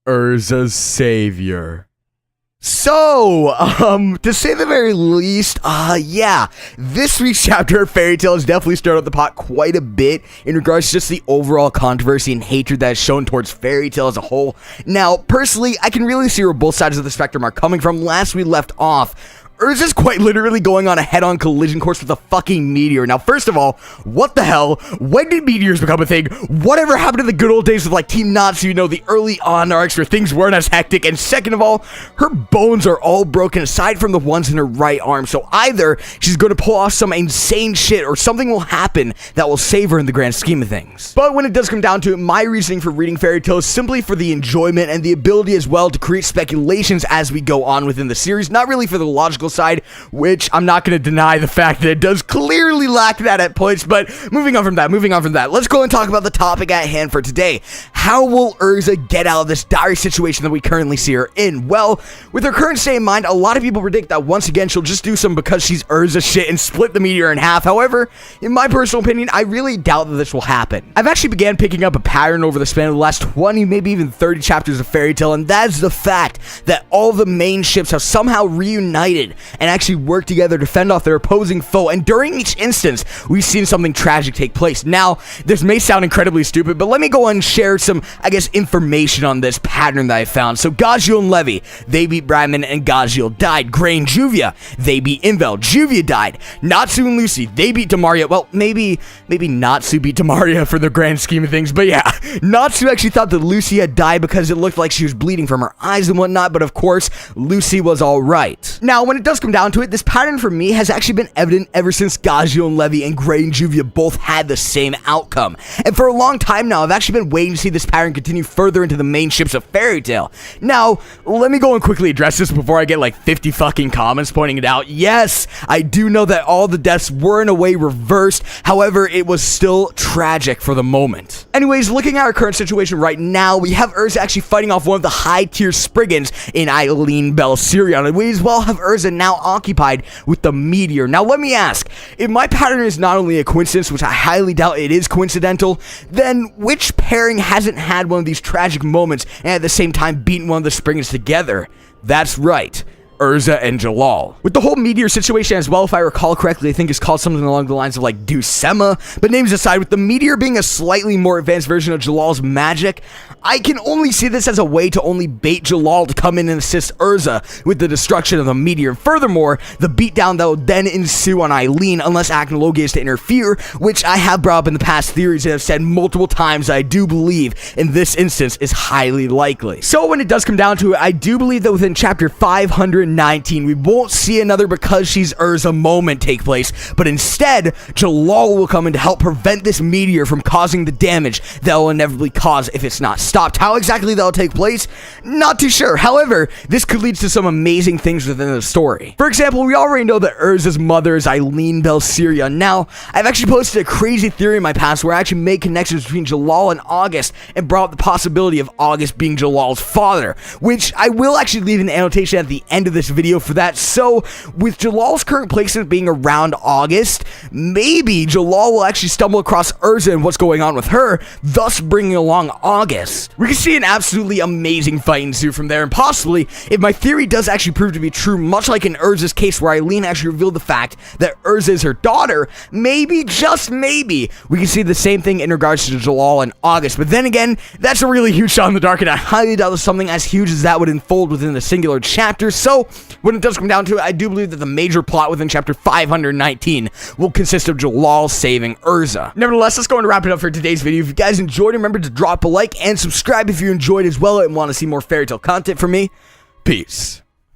Erza's savior. So, to say the very least, yeah, this week's chapter of Fairy Tail has definitely stirred up the pot quite a bit in regards to just the overall controversy and hatred that is shown towards Fairy Tail as a whole. Now, personally, I can really see where both sides of the spectrum are coming from. Last we left off, Erza's quite literally going on a head-on collision course with a fucking meteor. Now, first of all, what the hell? When did meteors become a thing? Whatever happened to the good old days of, like, Team Natsu, you know, the early on arcs where things weren't as hectic? And second of all, her bones are all broken aside from the ones in her right arm. So either she's going to pull off some insane shit or something will happen that will save her in the grand scheme of things. But when it does come down to it, my reasoning for reading Fairy Tail is simply for the enjoyment and the ability as well to create speculations as we go on within the series, not really for the logical side, which I'm not going to deny the fact that it does clearly lack that at points. But moving on from that, let's go and talk about the topic at hand for today. How will Erza get out of this dire situation that we currently see her in? Well, with her current state in mind, a lot of people predict that once again she'll just do some because she's Erza shit and split the meteor in half. However, in my personal opinion, I really doubt that this will happen. I've actually began picking up a pattern over the span of the last 20, maybe even 30 chapters of Fairy Tail, and that is the fact that all the main ships have somehow reunited and actually work together to fend off their opposing foe, and during each instance, we've seen something tragic take place. Now, this may sound incredibly stupid, but let me go and share some, I guess, information on this pattern that I found. So, Gajiel and Levi, they beat Bradman, and Gajiel died. Gray and Juvia, they beat Invel. Juvia died. Natsu and Lucy, they beat Demaria. Well, maybe Natsu beat Demaria for the grand scheme of things, but yeah, Natsu actually thought that Lucy had died because it looked like she was bleeding from her eyes and whatnot, but of course, Lucy was alright. Now, when it does come down to it, this pattern for me has actually been evident ever since Gajiel and Levi and Gray and Juvia both had the same outcome. And for a long time now, I've actually been waiting to see this pattern continue further into the main ships of Fairy Tail. Now, let me go and quickly address this before I get like 50 fucking comments pointing it out. Yes, I do know that all the deaths were in a way reversed. However, it was still tragic for the moment. Anyways, looking at our current situation right now, we have Erza actually fighting off one of the high-tier Spriggans in Eileen Bell Sirion, and we as well have Erza now occupied with the meteor. Now, let me ask, if my pattern is not only a coincidence, which I highly doubt it is coincidental, then which pairing hasn't had one of these tragic moments and at the same time beaten one of the Spriggans together? That's right, Erza and Jalal. With the whole meteor situation as well, if I recall correctly, I think it's called something along the lines of like Dusema, but names aside, with the meteor being a slightly more advanced version of Jalal's magic, I can only see this as a way to only bait Jalal to come in and assist Erza with the destruction of the meteor. And furthermore, the beatdown that will then ensue on Eileen unless Acnologia is to interfere, which I have brought up in the past theories and have said multiple times I do believe in this instance is highly likely. So when it does come down to it, I do believe that within chapter 519, we won't see another because she's Erza moment take place, but instead, Jalal will come in to help prevent this meteor from causing the damage that will inevitably cause if it's not stopped. How exactly that'll take place? Not too sure. However, this could lead to some amazing things within the story. For example, we already know that Erza's mother is Eileen Bell Sirion. Now, I've actually posted a crazy theory in my past where I actually made connections between Jalal and August and brought up the possibility of August being Jalal's father, which I will actually leave an annotation at the end of this video for that. So, with Jalal's current placement being around August, maybe Jalal will actually stumble across Erza and what's going on with her, thus bringing along August. We can see an absolutely amazing fight ensue from there, and possibly, if my theory does actually prove to be true, much like in Erza's case where Eileen actually revealed the fact that Erza is her daughter, maybe, just maybe, we can see the same thing in regards to Jalal and August. But then again, that's a really huge shot in the dark, and I highly doubt that something as huge as that would unfold within a singular chapter. So, when it does come down to it, I do believe that the major plot within chapter 519 will consist of Jalal saving Erza. Nevertheless, let's go and wrap it up for today's video. If you guys enjoyed, remember to drop a like and subscribe if you enjoyed as well and want to see more Fairy Tail content from me. Peace.